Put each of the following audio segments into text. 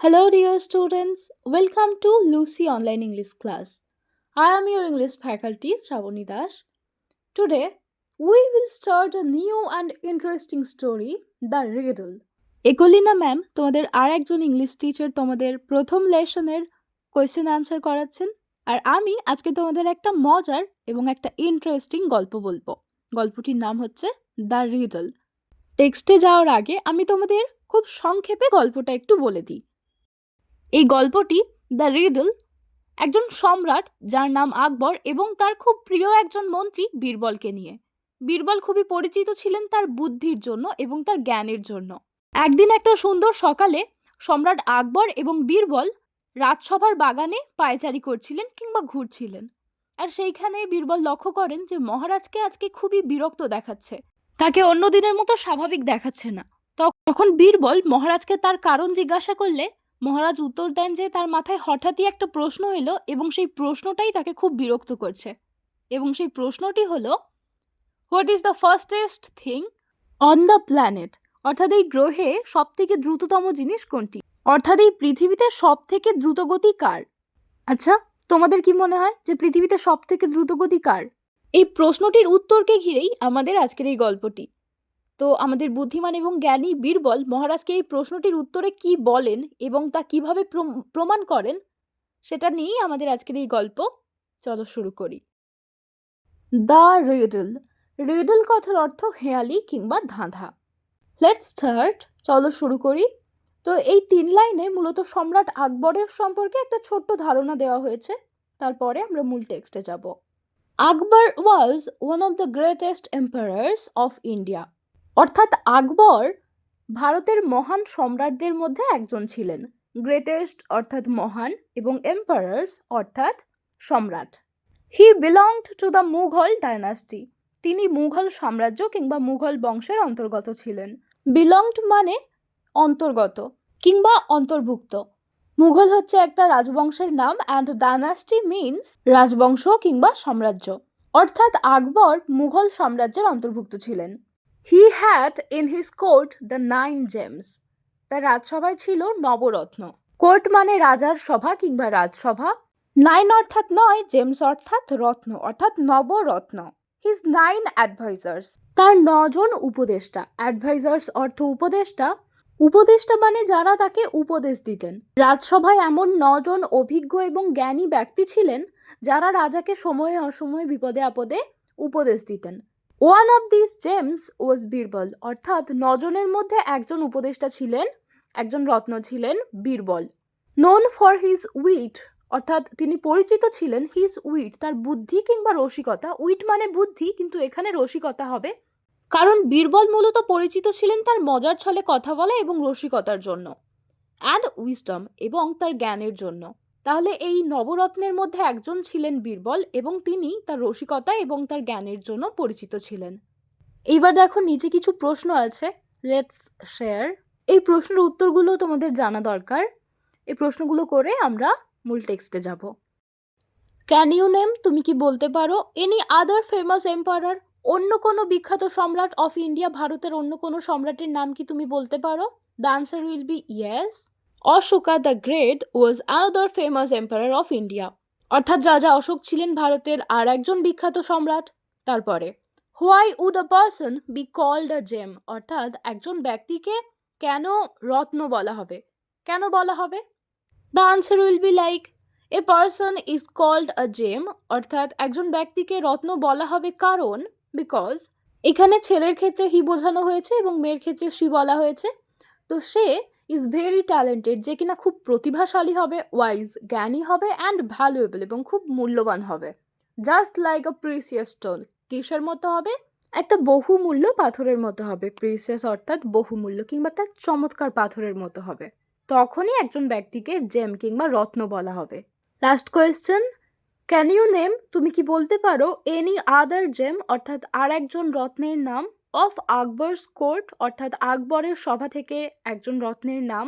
Hello, dear students. Welcome to Lucy Online English class. I am your English faculty, Shravani Das. Today, we will start a new and interesting story, The Riddle. একলিনা ma'am তোমাদের আর একজন English teacher তোমাদের প্রথম লেসনের question answer করাচ্ছেন আর আমি আজকে তোমাদের একটা মজার এবং একটা ইন্টারেস্টিং গল্প বলবো। গল্পটির নাম হচ্ছে দ্য রিডল। টেক্সটে যাওয়ার আগে আমি তোমাদের খুব সংক্ষেপে গল্পটা একটু বলে দিই। এই গল্পটি দ্য রিডল একজন সম্রাট যার নাম আকবর এবং তার খুব প্রিয় একজন মন্ত্রী বীরবলকে নিয়ে। বীরবল খুবই পরিচিত ছিলেন তার বুদ্ধির জন্য এবং তার জ্ঞানের জন্য। একদিন একটা সুন্দর সকালে সম্রাট আকবর এবং বীরবল রাজসভার বাগানে পায়চারি করছিলেন কিংবা ঘুরছিলেন। আর সেইখানে বীরবল লক্ষ্য করেন যে মহারাজকে আজকে খুবই বিরক্ত দেখাচ্ছে, তাকে অন্য দিনের মতো স্বাভাবিক দেখাচ্ছে না। তখন বীরবল মহারাজকে তার কারণ জিজ্ঞাসা করলে মহারাজ উত্তর দেন যে তার মাথায় হঠাৎই একটা প্রশ্ন এলো এবং সেই প্রশ্নটাই তাকে খুব বিরক্ত করছে। এবং সেই প্রশ্নটি হলো, what is the fastest thing on the planet? অর্থাৎ এই গ্রহে সব থেকে দ্রুততম জিনিস কোনটি? অর্থাৎ এই পৃথিবীতে সব থেকে দ্রুতগতি কার? আচ্ছা, তোমাদের কি মনে হয় যে পৃথিবীতে সব থেকে দ্রুতগতি কার? এই প্রশ্নটির উত্তরকে ঘিরেই আমাদের আজকের এই গল্পটি। তো আমাদের বুদ্ধিমান এবং জ্ঞানী বীরবল মহারাজকে এই প্রশ্নটির উত্তরে কি বলেন এবং তা কিভাবে প্রমাণ করেন সেটা নিয়েই আমাদের আজকের এই গল্প। চলো শুরু করি। The riddle. রিডল কথার অর্থ হেঁয়ালি কিংবা ধাঁধা। Let's start. চলো শুরু করি। তো এই 3 লাইনে মূলত সম্রাট আকবরের সম্পর্কে একটা ছোট্ট ধারণা দেওয়া হয়েছে, তারপরে আমরা মূল টেক্সটে যাব। Akbar was one of the greatest emperors of India. অর্থাৎ আকবর ভারতের মহান সম্রাটদের মধ্যে একজন ছিলেন। গ্রেটেস্ট অর্থাৎ মহান এবং এম্পারার্স অর্থাৎ সম্রাট। He belonged to the Mughal dynasty. তিনি মুঘল সাম্রাজ্য কিংবা মুঘল বংশের অন্তর্গত ছিলেন। বিলংড মানে অন্তর্গত কিংবা অন্তর্ভুক্ত। মুঘল হচ্ছে একটা রাজবংশের নাম অ্যান্ড ডাইনাস্টি মিনস রাজবংশ কিংবা সাম্রাজ্য। অর্থাৎ আকবর মুঘল সাম্রাজ্যের অন্তর্ভুক্ত ছিলেন। He had in his court the 9 James. তার রাজসভায় ছিল নবরত্ন। কোর্ট মানে রাজার সভা কিংবা রাজসভা। 9 অর্থাৎ 9, জেমস অর্থাৎ রত্ন অর্থাৎ নবরত্ন। His 9 advisers. তার 9 জন উপদেষ্টা। অ্যাডভাইজার্স অর্থ উপদেষ্টা। উপদেষ্টা মানে যারা তাকে উপদেশ দিতেন। রাজসভায় এমন 9 জন অভিজ্ঞ এবং জ্ঞানী ব্যক্তি ছিলেন যারা রাজাকে সময়ে অসময়ে বিপদে আপদে উপদেশ দিতেন। ওয়ান অফ দিস জেমস ওয়াজ বীরবল। অর্থাৎ 9 জনের মধ্যে একজন উপদেষ্টা ছিলেন, একজন রত্ন ছিলেন Birbal. Known for his wit. অর্থাৎ তিনি পরিচিত ছিলেন হিজ উইট, তার বুদ্ধি কিংবা রসিকতা। উইট মানে বুদ্ধি, কিন্তু এখানে রসিকতা হবে, কারণ বীরবল মূলত পরিচিত ছিলেন তার মজার ছলে কথা বলা এবং রসিকতার জন্য। অ্যান্ড উইজডম, এবং তার জ্ঞানের জন্য। তাহলে এই নবরত্নের মধ্যে একজন ছিলেন বীরবল এবং তিনি তার রসিকতা এবং তার জ্ঞানের জন্য পরিচিত ছিলেন। এইবার দেখো নিচে কিছু প্রশ্ন আছে, লেটস শেয়ার। এই প্রশ্নের উত্তরগুলো তোমাদের জানা দরকার। এই প্রশ্নগুলো করে আমরা মূল টেক্সটে যাব। ক্যান ইউ নেম, তুমি কি বলতে পারো, এনি আদার ফেমাস এম্পারার, অন্য কোনো বিখ্যাত সম্রাট অফ ইন্ডিয়া, ভারতের অন্য কোনো সম্রাটের নাম কি তুমি বলতে পারো? The answer will B yes. Ashoka the great was another famous emperor of India. অর্থাৎ রাজা অশোক ছিলেন ভারতের আর একজন বিখ্যাত সম্রাট। তারপরে why would a person be called a gem. অর্থাৎ একজন ব্যক্তিকে কেন রত্ন বলা হবে? কেন বলা হবে? The answer will be like a person is called a gem. অর্থাৎ একজন ব্যক্তিকে রত্ন বলা হবে কারণ, বিকজ এখানে ছেলের ক্ষেত্রে হি বোঝানো হয়েছে এবং মেয়ের ক্ষেত্রে সি বলা হয়েছে। তো সে ইজ ভেরি ট্যালেন্টেড, যে কিনা খুব প্রতিভাশালী হবে, ওয়াইজ জ্ঞানী হবে, অ্যান্ড ভ্যালুয়েবল এবং খুব মূল্যবান হবে। জাস্ট লাইক আ প্রিসিয়াস স্টোন, কিসের মতো হবে? একটা বহুমূল্য পাথরের মতো হবে। প্রিসিয়াস অর্থাৎ বহুমূল্য কিংবা একটা চমৎকার পাথরের মতো হবে। তখনই একজন ব্যক্তিকে জেম কিংবা রত্ন বলা হবে। Last question, can you name, তুমি কি বলতে পারো, এনি আদার জেম অর্থাৎ আর একজন রত্নের নাম, অফ আকবরস কোর্ট অর্থাৎ আকবরের সভা থেকে একজন রত্নের নাম,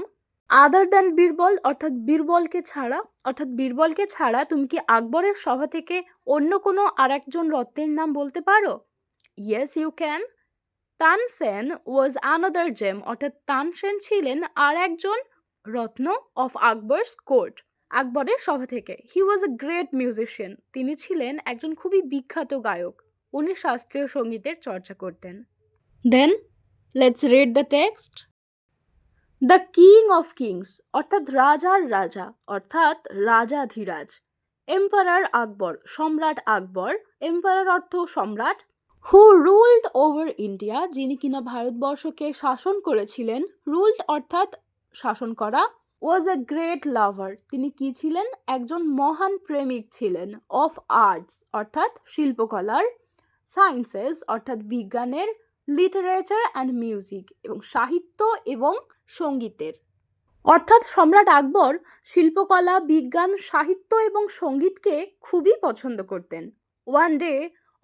আদার দ্যান বীরবল অর্থাৎ বীরবলকে ছাড়া। অর্থাৎ বীরবলকে ছাড়া তুমি কি আকবরের সভা থেকে অন্য কোনো আর একজন রত্নের নাম বলতে পারো? Yes you can. Tansen was another gem. অর্থাৎ তানসেন ছিলেন আর একজন রত্ন অফ আকবরস কোর্ট, আকবরের সভা থেকে। হি ওয়াজ এ গ্রেট মিউজিশিয়ান, তিনি ছিলেন একজন খুবই বিখ্যাত গায়ক, উনি শাস্ত্রীয় সঙ্গীতের চর্চা করতেন। Then let's read the text. The king of kings অর্থাৎ রাজার রাজা, অর্থাৎ রাজাধিরাজ। এম্পারার আকবর, সম্রাট আকবর, এম্পারার অর্থ সম্রাট। হু রুলড ওভার ইন্ডিয়া, যিনি কিনা ভারতবর্ষকে শাসন করেছিলেন। রুলড অর্থাৎ শাসন করা। ওয়াজ এ গ্রেট লাভার, তিনি কি ছিলেন? একজন মহান প্রেমিক ছিলেন। অফ আর্টস অর্থাৎ শিল্পকলার। সায়েন্সেস অর্থাৎ বিজ্ঞানের। লিটারেচার অ্যান্ড মিউজিক এবং সাহিত্য এবং সঙ্গীতের। অর্থাৎ সম্রাট আকবর শিল্পকলা, বিজ্ঞান, সাহিত্য এবং সঙ্গীতকে খুবই পছন্দ করতেন। One day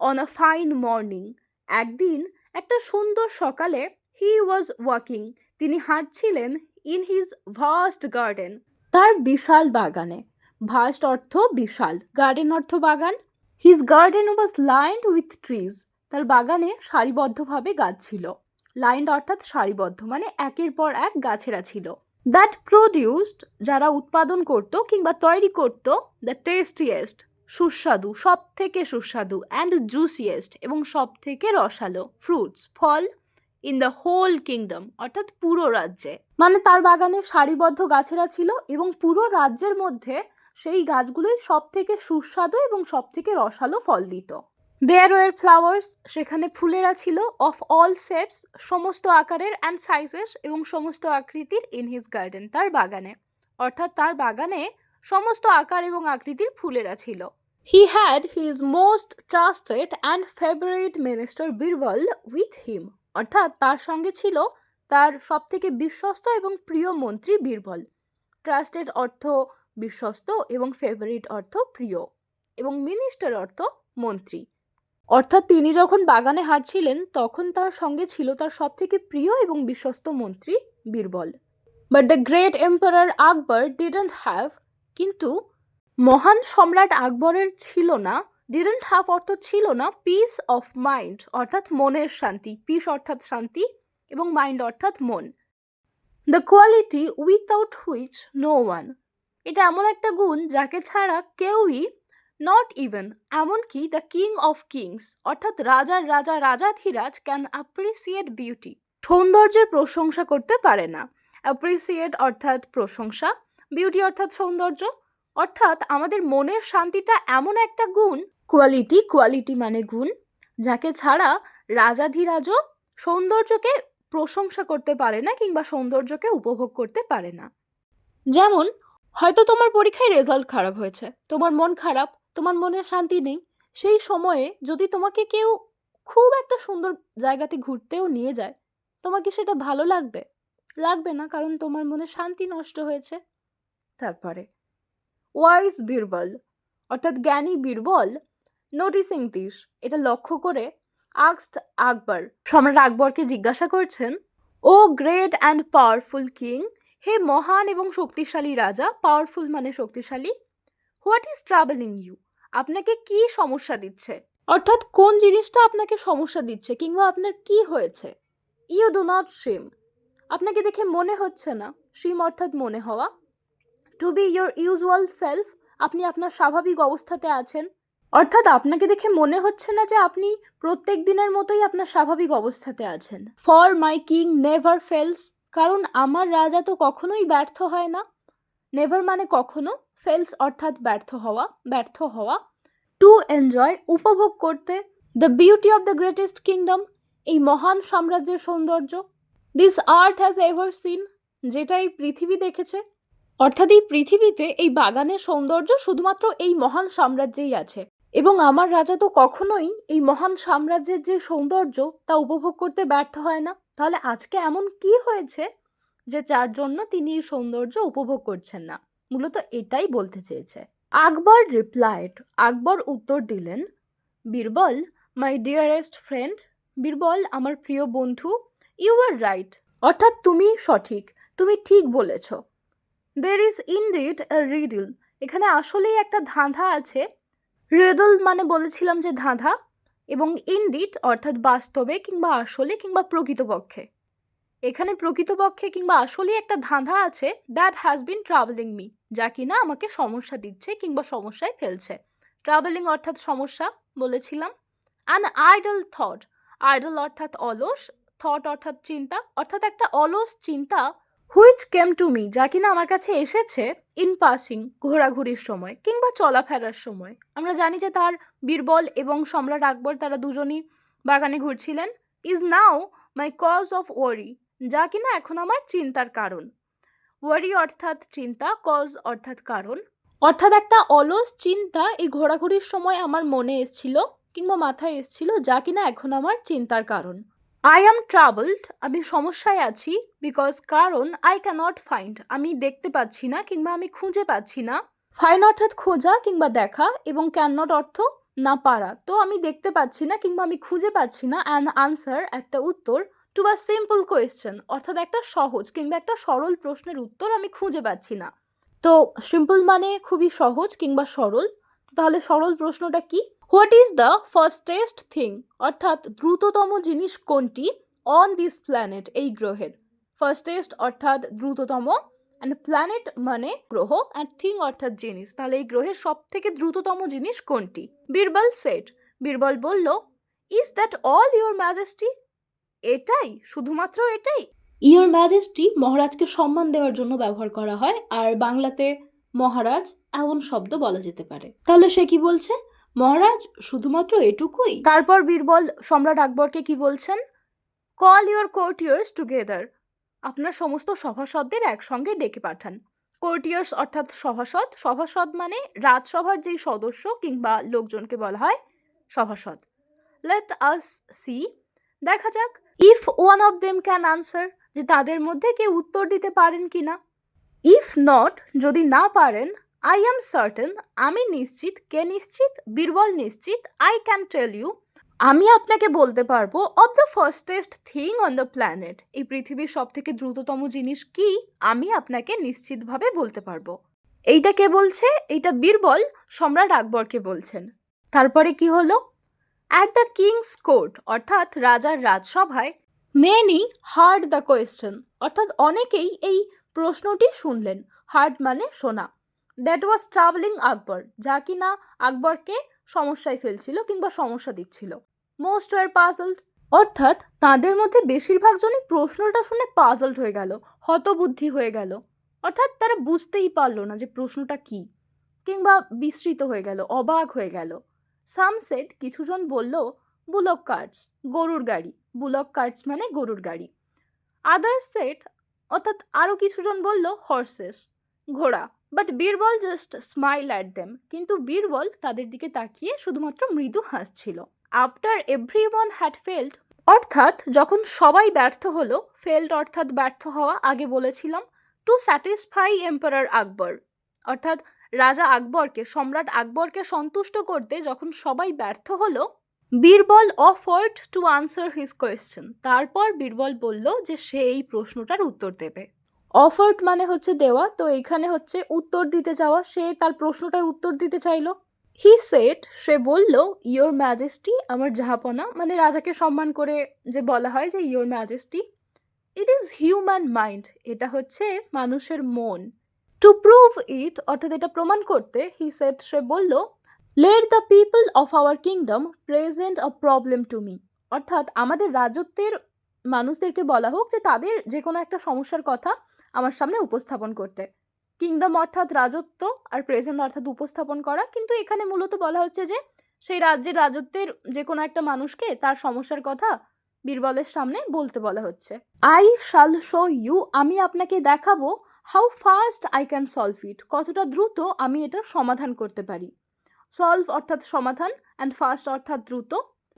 on a fine morning, একদিন একটা সুন্দর সকালে, হি ওয়াজ ওয়াকিং, তিনি হাঁটছিলেন। ইন হিজ ভাস্ট গার্ডেন, তার বিশাল বাগানে। ভাস্ট অর্থ বিশাল, গার্ডেন অর্থ বাগান। His garden was lined with trees, তার বাগানে সারিবদ্ধভাবে গাছ ছিল। লাইন্ড অর্থাৎ সারিবদ্ধ, মানে একের পর এক গাছেরা ছিল। দ্যাট প্রডিউসড, যারা উৎপাদন করত কিংবা তৈরি করত, দ্য টেস্টিয়েস্ট, সুস্বাদু, সব থেকে সুস্বাদু, অ্যান্ড জুসিয়েস্ট, এবং সব থেকে রসালো, ফ্রুটস, ফল, ইন দ্য হোল কিংডম, অর্থাৎ পুরো রাজ্যে। মানে তার বাগানে সারিবদ্ধ গাছেরা ছিল এবং পুরো রাজ্যের মধ্যে সেই গাছগুলোই সব থেকে সুস্বাদু এবং সব থেকে রসালো ফল দিত। দেয়ার ওয়ার ফ্লাওয়ার্স, সেখানে ফুলেরা ছিল। অফ অল শেপস, সমস্ত আকারের। অ্যান্ড সাইজেস, এবং সমস্ত আকৃতির। ইন হিজ গার্ডেন, তার বাগানে, অর্থাৎ তার বাগানে সমস্ত আকার এবং আকৃতির ফুলেরা ছিল। He had his most trusted and favourite minister Birbal with him, অর্থাৎ তার সঙ্গে ছিল তার সব থেকে বিশ্বস্ত এবং প্রিয় মন্ত্রী বীরবল। ট্রাস্টেড অর্থ বিশ্বস্ত এবং ফেভারিট অর্থ প্রিয় এবং মিনিস্টার অর্থ মন্ত্রী। অর্থাৎ তিনি যখন বাগানে হাঁটছিলেন তখন তার সঙ্গে ছিল তার সব থেকে প্রিয় এবং বিশ্বস্ত মন্ত্রী Birbal. But the great emperor Akbar didn't have, কিন্তু মহান সম্রাট আকবরের ছিল না। ডিডন্ট হ্যাভ অর্থ ছিল না। পিস অফ মাইন্ড অর্থাৎ মনের শান্তি। পিস অর্থাৎ শান্তি এবং মাইন্ড অর্থাৎ মন। The quality without which no one, এটা এমন একটা গুণ যাকে ছাড়া কেউই, নট ইভেন, এমনকি দ্য কিং অফ কিংস অর্থাৎ রাজার রাজা রাজাধিরাজ, ক্যান অ্যাপ্রিসিয়েট বিউটি, সৌন্দর্যের প্রশংসা করতে পারে না। অ্যাপ্রিসিয়েট অর্থাৎ প্রশংসা, বিউটি অর্থাৎ সৌন্দর্য। অর্থাৎ আমাদের মনের শান্তিটা এমন একটা গুণ, কোয়ালিটি, কোয়ালিটি মানে গুণ, যাকে ছাড়া রাজাধিরাজও সৌন্দর্যকে প্রশংসা করতে পারে না কিংবা সৌন্দর্যকে উপভোগ করতে পারে না। যেমন হয়তো তোমার পরীক্ষায় রেজাল্ট খারাপ হয়েছে, তোমার মন খারাপ, তোমার মনের শান্তি নেই। সেই সময়ে যদি তোমাকে কেউ খুব একটা সুন্দর জায়গাতে ঘুরতেও নিয়ে যায়, তোমার কি সেটা ভালো লাগবে? লাগবে না, কারণ তোমার মনে শান্তি নষ্ট হয়েছে। তারপরে ওয়াইজ বীরবল অর্থাৎ জ্ঞানী বীরবল, নোটিসিং দিস, এটা লক্ষ্য করে, আস্কড আকবর, সম্রাট আকবরকে জিজ্ঞাসা করছেন, ও গ্রেট অ্যান্ড পাওয়ারফুল কিং, হে মহান এবং শক্তিশালী রাজা। পাওয়ারফুল মানে শক্তিশালী। হোয়াট ইজ ট্রাবলিং ইউ, আপনাকে কি সমস্যা দিচ্ছে, অর্থাৎ কোন জিনিসটা আপনাকে সমস্যা দিচ্ছে কিংবা আপনার কি হয়েছে। ইউ ডু নট সিম, আপনাকে দেখে মনে হচ্ছে না। সিম অর্থাৎ মনে হওয়া। To be your usual self, আপনি আপনার স্বাভাবিক অবস্থাতে আছেন। অর্থাৎ আপনাকে দেখে মনে হচ্ছে না যে আপনি প্রত্যেক দিনের মতোই আপনার স্বাভাবিক অবস্থাতে আছেন। For my king never fails, কারণ আমার রাজা তো কখনোই ব্যর্থ হয় না। নেভার মানে কখনো, ফেলস অর্থাৎ ব্যর্থ হওয়া, ব্যর্থ হওয়া। টু এনজয় উপভোগ করতে, the beauty of the greatest kingdom, এই মহান সাম্রাজ্যের সৌন্দর্য। This earth has ever seen, যেটা এই পৃথিবী দেখেছে। অর্থাৎ এই পৃথিবীতে এই বাগানের সৌন্দর্য শুধুমাত্র এই মহান সাম্রাজ্যেই আছে এবং আমার রাজা তো কখনোই এই মহান সাম্রাজ্যের যে সৌন্দর্য তা উপভোগ করতে ব্যর্থ হয় না। তাহলে আজকে এমন কি হয়েছে যে যার জন্য তিনি এই সৌন্দর্য উপভোগ করছেন না? মূলত এটাই বলতে চেয়েছে। আকবর রিপ্লাইড, আকবর উত্তর দিলেন, বীরবল মাই ডিয়ারেস্ট ফ্রেন্ড, বীরবল আমার প্রিয় বন্ধু, ইউ আর রাইট, অর্থাৎ তুমি সঠিক, তুমি ঠিক বলেছ। There is indeed a riddle, এখানে আসলেই একটা ধাঁধা আছে। রিডল মানে বলেছিলাম যে ধাঁধা, এবং ইনডিড অর্থাৎ বাস্তবে কিংবা আসলে কিংবা প্রকৃতপক্ষে। এখানে প্রকৃতপক্ষে কিংবা আসলেই একটা ধাঁধা আছে, that has been travelling me, যা কিনা আমাকে সমস্যা দিচ্ছে কিংবা সমস্যায় ফেলছে। ট্রাভেলিং অর্থাৎ সমস্যা বলেছিলাম। অ্যান আইডল থট, আইডল অর্থাৎ অলস, থট অর্থাৎ চিন্তা, অর্থাৎ একটা অলস চিন্তা, হুইচ কেম টু মি, যা কিনা আমার কাছে এসেছে, ইন পাসিং, ঘোরাঘুরির সময় কিংবা চলাফেরার সময়। আমরা জানি যে তার বীরবল এবং সম্রাট আকবর তারা দুজনই বাগানে ঘুরছিলেন। Is now my cause of worry, যা কিনা এখন আমার চিন্তার কারণ। ওয়ারি অর্থাৎ চিন্তা, কজ অর্থাৎ কারণ, অর্থাৎ একটা অলস চিন্তা এই ঘোরাঘুরির সময় আমার মনে এসছিল কিংবা মাথায় এসছিল, যা কিনা এখন আমার চিন্তার কারণ। আই অ্যাম ট্রাবলড, আমি সমস্যায় আছি, বিকজ কারণ আই ক্যানট ফাইন্ড, আমি দেখতে পাচ্ছি না কিংবা আমি খুঁজে পাচ্ছি না। ফাইন্ড অর্থাৎ খোঁজা কিংবা দেখা, এবং ক্যান নট অর্থ না পারা, তো আমি দেখতে পাচ্ছি না কিংবা আমি খুঁজে পাচ্ছি না অ্যান আনসার একটা উত্তর, টু আ সিম্পল কোয়েশ্চেন অর্থাৎ একটা সহজ কিংবা একটা সরল প্রশ্নের উত্তর আমি খুঁজে পাচ্ছি না। তো সিম্পল মানে খুবই সহজ কিংবা সরল, তাহলে সরল প্রশ্নটা কি? What is the fastest thing, অর্থাৎ দ্রুততম জিনিস কোনটি, অন দিস প্ল্যানেট, এই গ্রহের। ফাস্টেস্ট অর্থাৎ দ্রুততম, অ্যান্ড প্ল্যানেট মানে গ্রহ, অ্যান্ড থিং অর্থাৎ জিনিস, তাহলে এই গ্রহের সব থেকে দ্রুততম জিনিস কোনটি? বীরবল সেট, বীরবল বলল, is that all your majesty, এটাই, শুধুমাত্র এটাই? ইওর ম্যাজেস্টি মহারাজকে সম্মান দেওয়ার জন্য ব্যবহার করা হয়, আর বাংলাতে মহারাজ এমন শব্দ বলা যেতে পারে। তাহলে সে কি বলছে? মহারাজ শুধুমাত্র এটুকুই? তারপর বীরবল সম্রাট আকবরকে কি বলছেন? কল ইউর কোর্টিয়ার্স টুগেদার, আপনার সমস্ত সভাসদদের একসঙ্গে ডেকে পাঠান। কোর্টিয়ার্স অর্থাৎ সভাসদ, সভাসদ মানে রাজসভার যেই সদস্য কিংবা লোকজনকে বলা হয় সভাসদ। লেট আস সি, দেখা যাক, if one of them can answer, যে তাদের মধ্যে কেউ উত্তর দিতে পারেন কিনা। ইফ নট, যদি না পারেন, আই অ্যাম সার্টেন, আমি নিশ্চিত, কে নিশ্চিত? বীরবল নিশ্চিত, আই ক্যান টেল ইউ, আমি আপনাকে বলতে পারবো, of the fastest thing on the planet, এই পৃথিবীর সব থেকে দ্রুততম জিনিস কি, আমি আপনাকে নিশ্চিতভাবে বলতে পারবো। এইটা কে বলছে? এইটা বীরবল সম্রাট আকবরকে বলছেন। তারপরে কি হলো? অ্যাট দ্য কিংস কোর্ট, অর্থাৎ রাজার রাজসভায়, মেনি হার্ড দ্য কোয়েশ্চেন, অর্থাৎ অনেকেই এই প্রশ্নটি শুনলেন। হার্ড মানে শোনা। দ্যাট ওয়াজ ট্রাভেলিং আকবর, যা কিনা আকবরকে সমস্যায় ফেলছিল কিংবা সমস্যা দিচ্ছিল। মোস্ট ওয়ার পাজলড, অর্থাৎ তাদের মধ্যে বেশিরভাগ জনই প্রশ্নটা শুনে পাজলড হয়ে গেল, হতবুদ্ধি হয়ে গেল, অর্থাৎ তারা বুঝতেই পারলো না যে প্রশ্নটা কি, কিংবা বিস্মৃত হয়ে গেল, অবাক হয়ে গেল। সামসেট, কিছুজন বলল, বুলক কার্টস, গরুর গাড়ি, বুলক কার্টস মানে গরুর গাড়ি। আদার সেট, অর্থাৎ আরও কিছুজন বলল, হর্সেস, ঘোড়া। But Birbal just smile at them, কিন্তু বীরবল তাদের দিকে তাকিয়ে শুধুমাত্র মৃদু হাসছিল। After every one had failed, অর্থাৎ যখন সবাই ব্যর্থ হলো, ফেল্ড অর্থাৎ ব্যর্থ হওয়া, আগে বলেছিলাম। টু স্যাটিসফাই এম্পারার আকবর, অর্থাৎ রাজা আকবরকে, সম্রাট আকবরকে সন্তুষ্ট করতে যখন সবাই ব্যর্থ হলো, Birbal offered to answer his question, তারপর বীরবল বলল যে সে এই প্রশ্নটার উত্তর দেবে। অফার্ড মানে হচ্ছে দেওয়া, তো এখানে হচ্ছে উত্তর দিতে চাওয়া, সে তার প্রশ্নটার উত্তর দিতে চাইল। হি সেড, সে বলল, ইয়োর ম্যাজেস্টি, আমার জাহাপনা, মানে রাজাকে সম্মান করে যে বলা হয় যে your majesty, it is human mind, এটা হচ্ছে মানুষের মন। টু প্রুভ ইট, অর্থাৎ এটা প্রমাণ করতে, হি সেড, সে বলল, let the people of our kingdom present a problem to me, অর্থাৎ আমাদের রাজত্বের মানুষদেরকে বলা হোক যে তাদের যে কোনো একটা সমস্যার কথা আমার সামনে উপস্থাপন করতে। কিংডম অর্থাৎ রাজত্ব, আর প্রেজেন্ট অর্থাৎ উপস্থাপন করা, কিন্তু এখানে মূলত বলা হচ্ছে যে সেই রাজ্যের রাজত্বের যে কোনো একটা মানুষকে তার সমস্যার কথা বীরবলের সামনে বলতে বলা হচ্ছে। আই শাল শো ইউ, আমি আপনাকে দেখাবো, how fast I can solve it, কতটা দ্রুত আমি এটার সমাধান করতে পারি। সলভ অর্থাৎ সমাধান, অ্যান্ড ফাস্ট অর্থাৎ দ্রুত।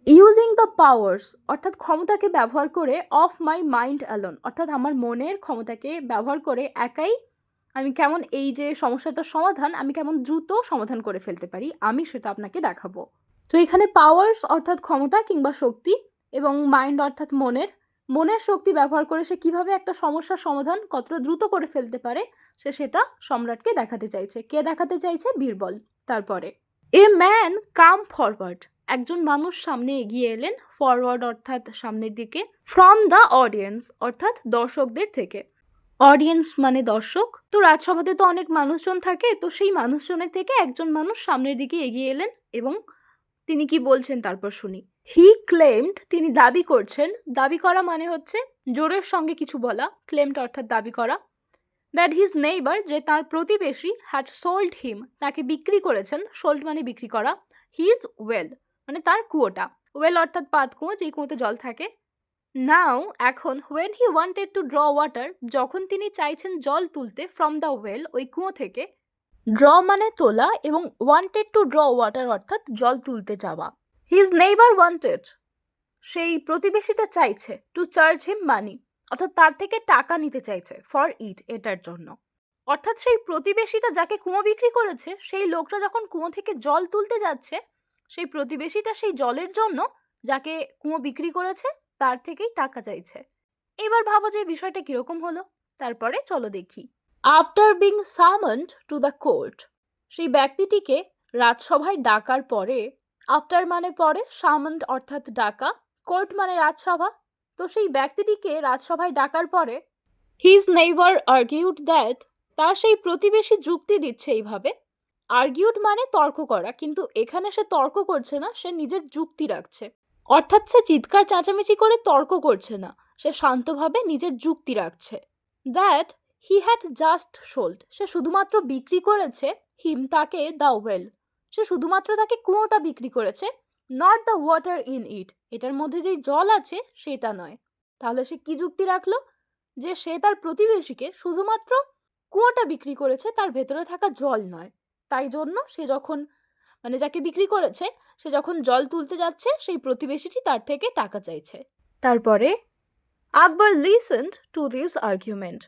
ইউজিং দ্য পাওয়ার্স, অর্থাৎ ক্ষমতাকে ব্যবহার করে, অফ মাই মাইন্ড অ্যালোন, অর্থাৎ আমার মনের ক্ষমতাকে ব্যবহার করে একাই আমি কেমন এই যে সমস্যাটার সমাধান আমি কেমন দ্রুত সমাধান করে ফেলতে পারি, আমি সেটা আপনাকে দেখাবো। তো এখানে পাওয়ার্স অর্থাৎ ক্ষমতা কিংবা শক্তি, এবং মাইন্ড অর্থাৎ মনের, মনের শক্তি ব্যবহার করে সে কিভাবে একটা সমস্যার সমাধান কতটা দ্রুত করে ফেলতে পারে, সে সেটা সম্রাটকে দেখাতে চাইছে। কে দেখাতে চাইছে? বীরবল। তারপরে, এ ম্যান কাম ফরওয়ার্ড, একজন মানুষ সামনে এগিয়ে এলেন, ফরওয়ার্ড অর্থাৎ সামনের দিকে, ফ্রম দ্য অডিয়েন্স অর্থাৎ দর্শকদের থেকে। অডিয়েন্স মানে দর্শক। তো রাজসভাতে তো অনেক মানুষজন থাকে, তো সেই মানুষজনের থেকে একজন মানুষ সামনের দিকে এগিয়ে এলেন এবং তিনি কি বলছেন তারপর শুনি। হি ক্লেমড, তিনি দাবি করছেন। দাবি করা মানে হচ্ছে জোরের সঙ্গে কিছু বলা, ক্লেমড অর্থাৎ দাবি করা। দ্যাট হিজ নেইবার, যে তার প্রতিবেশী, হ্যাড সোল্ড হিম, তাকে বিক্রি করেছেন। সোল্ড মানে বিক্রি করা। হিজ ওয়েল মানে তার কুয়োটা। ওয়েল অর্থাৎ পাত কুয়ো, যেই কুয়োতে জল থাকে। নাও এখন, when he wanted to draw water, যখন তিনি চাইছেন জল তুলতে, ফ্রম দ্য ওয়েল ওই কুয়ো থেকে। ড্র মানে তোলা এবং ওয়ান্টেড টু ড্র ওয়াটার অর্থাৎ জল তুলতে যাওয়া। হিজ নেইবার ওয়ান্টেড, সেই প্রতিবেশীটা চাইছে, টু চার্জ হিম মানি অর্থাৎ তার থেকে টাকা নিতে চাইছে, ফর ইট এটার জন্য। অর্থাৎ সেই প্রতিবেশীটা যাকে কুয়ো বিক্রি করেছে, সেই লোকটা যখন কুয়ো থেকে জল তুলতে যাচ্ছে, সেই প্রতিবেশীটা সেই জলের জন্য যাকে কুয়ো বিক্রি করেছে তার থেকেই টাকা চাইছে। এবার ভাবো যে বিষয়টা কিরকম হলো। তারপরে চলো দেখি। After being সামন্ড to the court, সেই ব্যক্তিটিকে রাজসভায় ডাকার পরে, আফটার মানে পরে, সামন্ড অর্থাৎ ডাকা, কোর্ট মানে রাজসভা। তো সেই ব্যক্তিটিকে রাজসভায় ডাকার পরে, হিজ নেইবার আর্গিউড দ্যাট, তার সেই প্রতিবেশী যুক্তি দিচ্ছে এইভাবে। আর্গিউড মানে তর্ক করা, কিন্তু এখানে সে তর্ক করছে না, সে নিজের যুক্তি রাখছে। অর্থাৎ সে চিৎকার চেঁচামেচি করে তর্ক করছে না, সে শান্তভাবে নিজের যুক্তি রাখছে। That he had just sold, সে শুধুমাত্র বিক্রি করেছে, হিম তাকে, দ্য ওয়েল, সে শুধুমাত্র তাকে কুয়োটা বিক্রি করেছে, not the water in it, এটার মধ্যে যেই জল আছে সেটা নয়। তাহলে সে কি যুক্তি রাখলো? যে সে তার প্রতিবেশীকে শুধুমাত্র কুয়োটা বিক্রি করেছে, তার ভেতরে থাকা জল নয়। তাই জন্য সে যখন, মানে যাকে বিক্রি করেছে, সে যখন জল তুলতে যাচ্ছে, সেই প্রতিবেশীটি তার থেকে টাকা চাইছে। তারপরে আকবর লিসেন্ড টু দিস আর্গুমেন্ট,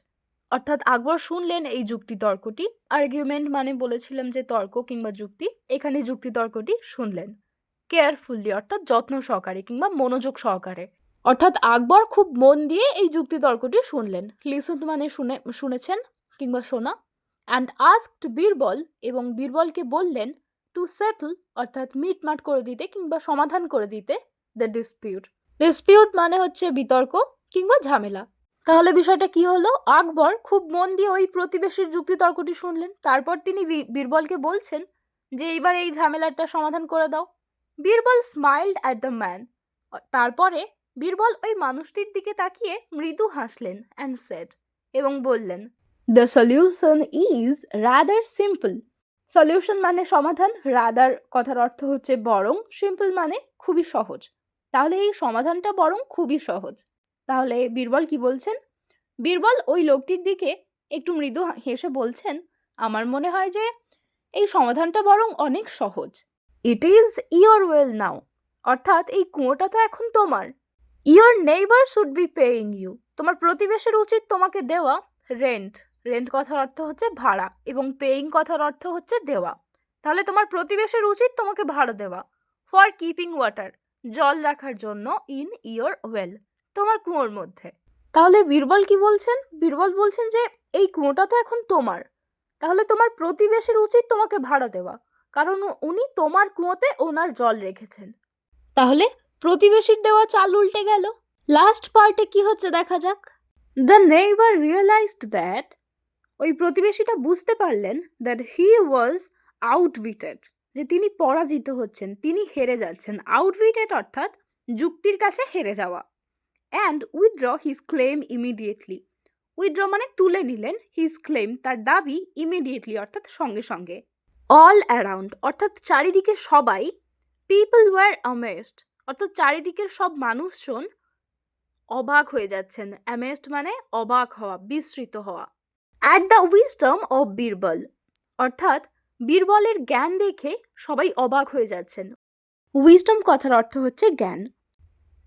অর্থাৎ আকবর শুনলেন এই যুক্তি তর্কটি। আর্গুমেন্ট মানে বলেছিলাম যে তর্ক কিংবা যুক্তি, এখানে যুক্তি তর্কটি শুনলেন। কেয়ারফুলি অর্থাৎ যত্ন সহকারে কিংবা মনোযোগ সহকারে। অর্থাৎ আকবর খুব মন দিয়ে এই যুক্তি তর্কটি শুনলেন। লিসেন্ড মানে শুনেছেন কিংবা শোনা। অ্যান্ড আস্কড বীরবল, এবং বীরবলকে বললেন, টু সেটল অর্থাৎ মিটমাট করে দিতে কিংবা সমাধান করে দিতে, দ্য ডিসপিউট। ডিসপিউট মানে হচ্ছে বিতর্ক কিংবা ঝামেলা। তাহলে বিষয়টা কি হলো? আকবর খুব মন দিয়ে ওই প্রতিবেশীর যুক্তি তর্কটি শুনলেন, তারপর তিনি বীরবলকে বলছেন যে এইবার এই ঝামেলাটা সমাধান করে দাও। Birbal smiled at the man, তারপরে বীরবল ওই মানুষটির দিকে তাকিয়ে মৃদু হাসলেন, অ্যান্ড সেড, এবং বললেন, the solution is rather simple. Solution মানে সমাধান, রাদার কথার অর্থ হচ্ছে বরং, সিম্পল মানে খুবই সহজ। তাহলে এই সমাধানটা বরং খুবই সহজ। তাহলে বীরবল কি বলছেন? বীরবল ওই লোকটির দিকে একটু মৃদু হেসে বলছেন, আমার মনে হয় যে এই সমাধানটা বরং অনেক সহজ। It is your well now, অর্থাৎ এই কুয়োটা তো এখন তোমার। Your neighbour should be paying you, তোমার প্রতিবেশীর উচিত তোমাকে দেওয়া রেন্ট। রেন্ট কথার অর্থ হচ্ছে ভাড়া এবং পেইং কথার অর্থ হচ্ছে দেওয়া। তাহলে তোমার প্রতিবেশীর উচিত তোমাকে ভাড়া দেওয়া। ফর কিপিং ওয়াটার, জল রাখার জন্য, ইন ইয়োর ওয়েল, তোমার কুয়োর মধ্যে। তাহলে বীরবল কি বলছেন? বীরবল বলছেন যে এই কুয়োটা তো এখন তোমার, তাহলে তোমার প্রতিবেশীর উচিত তোমাকে ভাড়া দেওয়া, কারণ উনি তোমার কুয়োতে ওনার জল রেখেছেন। তাহলে প্রতিবেশীর দেওয়া চাল উল্টে গেল। লাস্ট পার্টে কি হচ্ছে দেখা যাক। দ্য নেইবার রিয়েলাইজড দ্যাট, ওই প্রতিবেশীটা বুঝতে পারলেন, দ্যাট হি ওয়াজ আউটউইটেড, যে তিনি পরাজিত হচ্ছেন, তিনি হেরে যাচ্ছেন। আউটউইটেড অর্থাৎ যুক্তির কাছে হেরে যাওয়া। And withdraw his claim immediately, withdraw মানে তুলে নিলেন, হিজ ক্লেম তার দাবি, ইমিডিয়েটলি অর্থাৎ সঙ্গে সঙ্গে। অল অ্যারাউন্ড অর্থাৎ চারিদিকে সবাই, পিপল ওয়ার অ্যামেজড অর্থাৎ চারিদিকের সব মানুষজন অবাক হয়ে যাচ্ছেন। অ্যামেজড মানে অবাক হওয়া, বিস্মৃত হওয়া। At the wisdom of Birbal অর্থাৎ বীরবলের জ্ঞান দেখে সবাই অবাক হয়ে যাচ্ছেন। উইজডম কথার অর্থ হচ্ছে জ্ঞান।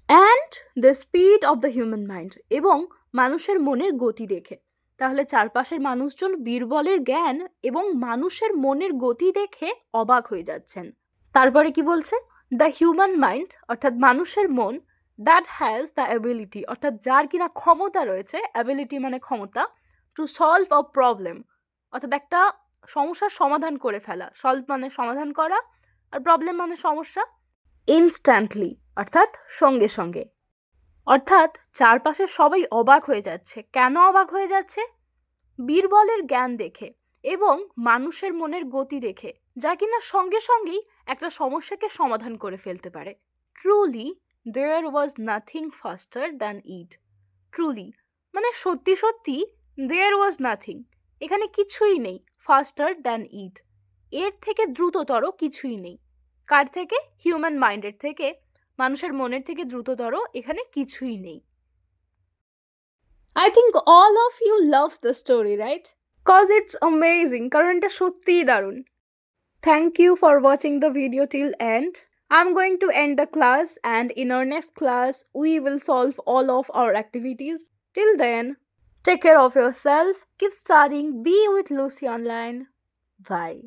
And the speed of the human mind, এবং মানুষের মনের গতি দেখে। তাহলে চারপাশের মানুষজন বীরবলের জ্ঞান এবং মানুষের মনের গতি দেখে অবাক হয়ে যাচ্ছেন। তারপরে কি বলছে? দ্য হিউম্যান মাইন্ড অর্থাৎ মানুষের মন, দ্যাট হ্যাজ দ্য অ্যাবিলিটি অর্থাৎ যার কিনা ক্ষমতা রয়েছে, অ্যাবিলিটি মানে ক্ষমতা, টু সলভ আ প্রবলেম অর্থাৎ একটা সমস্যার সমাধান করে ফেলা। সলভ মানে সমাধান করা, আর প্রবলেম মানে সমস্যা। ইনস্ট্যান্টলি অর্থাৎ সঙ্গে সঙ্গে। অর্থাৎ চারপাশে সবাই অবাক হয়ে যাচ্ছে। কেন অবাক হয়ে যাচ্ছে? বীরবলের জ্ঞান দেখে এবং মানুষের মনের গতি দেখে, যা কিনা সঙ্গে সঙ্গেই একটা সমস্যাকে সমাধান করে ফেলতে পারে। Truly there was nothing faster than it. Truly মানে সত্যি সত্যি, দেয়ার ওয়াজ নাথিং এখানে কিছুই নেই, ফাস্টার দ্যান ইট এর থেকে দ্রুততর কিছুই নেই। কার থেকে? হিউম্যান মাইন্ডের থেকে, মানুষের মনের থেকে দ্রুততর এখানে কিছুই নেই। I think all of you loves the story, right? Cause it's amazing, কারণ এটা সত্যিই দারুণ। Thank you for watching the video till end. I'm going to end the class, and in our next class we will solve all of our activities. Till then, take care of yourself, keep studying, be with Lucy Online. Bye.